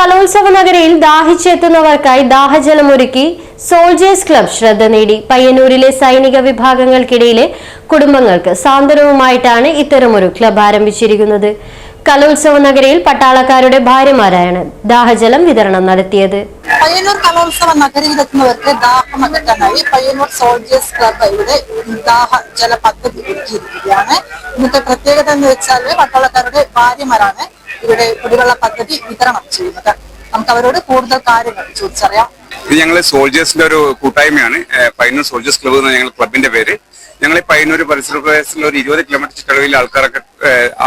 കലോത്സവ നഗരിയിൽ ദാഹിച്ചെത്തുന്നവർക്കായി ദാഹജലമൊരുക്കി soldiers club ശ്രദ്ധ നേടി. പയ്യന്നൂരിലെ സൈനിക വിഭാഗങ്ങൾക്കിടയിലെ കുടുംബങ്ങൾക്ക് സാന്ത്വനവുമായിട്ടാണ് ഇത്തരമൊരു ക്ലബ് ആരംഭിച്ചിരിക്കുന്നത്. കലോത്സവ നഗരിയിൽ പട്ടാളക്കാരുടെ ഭാര്യമാരായാണ് ദാഹജലം വിതരണം നടത്തിയത്. പയ്യന്നൂർ കലോത്സവ നഗരിയിലെത്തുന്നവർക്ക് ദാഹം അകറ്റാനായി പയ്യന്നൂർ സോൾജേഴ്സ് ക്ലബ് ഇവിടെ ദാഹജല പദ്ധതി ഒരുക്കിയിരിക്കുകയാണ്. ഇന്നത്തെ പ്രത്യേകത എന്ന് വെച്ചാൽ പട്ടാളക്കാരുടെ ഭാര്യമാരാണ് ഇവിടെ കുടിവെള്ള പദ്ധതി വിതരണം ചെയ്യുന്നത്. നമുക്ക് അവരോട് കൂടുതൽ കാര്യങ്ങൾ ചോദിച്ചറിയാം. ഇത് ഞങ്ങൾ സോൾജേഴ്സിന്റെ ഒരു കൂട്ടായ്മയാണ്. പയ്യന്നൂർ സോൾജേഴ്സ് ക്ലബ്ബ് എന്ന ഞങ്ങൾ ക്ലബിന്റെ പേര്. ഞങ്ങൾ ഈ പയ്യന്നൂർ പരിസര പ്രദേശത്തുള്ള ഒരു 20 കിലോമീറ്റർ ചുറ്റളവിലെ ആൾക്കാരൊക്കെ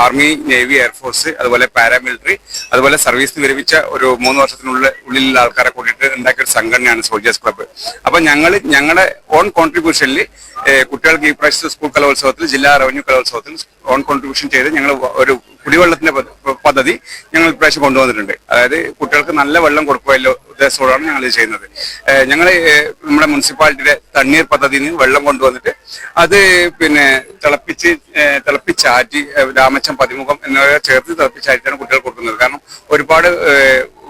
ആർമി, നേവി, എയർഫോഴ്സ്, അതുപോലെ പാരാമിലിറ്ററി, അതുപോലെ സർവീസിന് വിരമിച്ച ഒരു 3 വർഷത്തിനുള്ളിലുള്ള ആൾക്കാരെ കൂട്ടിയിട്ട് ഉണ്ടാക്കിയ ഒരു സംഘടനയാണ് സോൾജേഴ്സ് ക്ലബ്ബ്. അപ്പൊ ഞങ്ങളുടെ ഓൺ കോൺട്രിബ്യൂഷനിൽ കുട്ടികൾക്ക് ഈ പ്രാവശ്യത്തെ സ്കൂൾ കലോത്സവത്തിൽ, ജില്ലാ റവന്യൂ കലോത്സവത്തിൽ ഓൺ കോൺട്രിബ്യൂഷൻ ചെയ്ത് ഞങ്ങൾ ഒരു കുടിവെള്ളത്തിന്റെ പദ്ധതി ഞങ്ങൾ ഇപ്രാവശ്യം കൊണ്ടുവന്നിട്ടുണ്ട്. അതായത് കുട്ടികൾക്ക് നല്ല വെള്ളം കൊടുക്കുകയല്ലോ ഉദ്ദേശത്തോടാണ് ഞങ്ങൾ ഇത് ചെയ്യുന്നത്. ഞങ്ങൾ നമ്മുടെ മുനിസിപ്പാലിറ്റിയുടെ തണ്ണീർ പദ്ധതിയിൽ നിന്ന് വെള്ളം കൊണ്ടുവന്നിട്ട് അത് തിളപ്പിച്ചാറ്റി രാമച്ചം, പതിമുഖം എന്നിവ ചേർത്ത് തിളപ്പിച്ചാറ്റിയാണ് കുട്ടികൾക്ക് കൊടുക്കുന്നത്. കാരണം ഒരുപാട്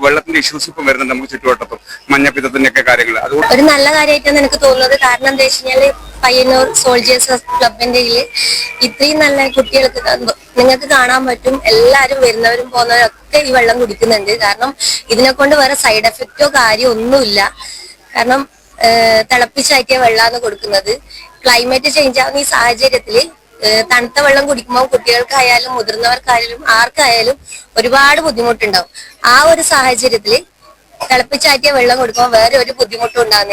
വെള്ളത്തിന്റെ ഇഷ്യൂസ് ഇപ്പം വരുന്നുണ്ട് നമുക്ക് ചുറ്റുവട്ടത്തും, മഞ്ഞപ്പിത്തത്തിന്റെ ഒക്കെ കാര്യങ്ങൾ. അതുകൊണ്ട് ഒരു നല്ല കാര്യമായിട്ടാണ് എനിക്ക് തോന്നുന്നത്. കാരണം എന്താ വെച്ച് കഴിഞ്ഞാല് പയ്യന്നൂർ സോൾജേഴ്സ് ക്ലബിന്റെ ഇത്രയും നല്ല കുട്ടികൾക്ക് നിങ്ങൾക്ക് കാണാൻ പറ്റും. എല്ലാരും വരുന്നവരും പോകുന്നവരും ഒക്കെ ഈ വെള്ളം കുടിക്കുന്നുണ്ട്. കാരണം ഇതിനെ കൊണ്ട് വേറെ സൈഡ് എഫക്റ്റോ കാര്യമോ ഒന്നുമില്ല. കാരണം തിളപ്പിച്ചാറ്റിയ വെള്ളമാണ് കൊടുക്കുന്നത്. ക്ലൈമറ്റ് ചേഞ്ച് ആവുന്ന ഈ സാഹചര്യത്തില് തണുത്ത വെള്ളം കുടിക്കുമ്പോൾ കുട്ടികൾക്കായാലും മുതിർന്നവർക്കായാലും ആർക്കായാലും ഒരുപാട് ബുദ്ധിമുട്ടുണ്ടാവും. ആ ഒരു സാഹചര്യത്തില് തിളപ്പിച്ചാറ്റിയ വെള്ളം കൊടുക്കുമ്പോൾ വേറെ ഒരു ബുദ്ധിമുട്ടും ഉണ്ടാകുന്നില്ല.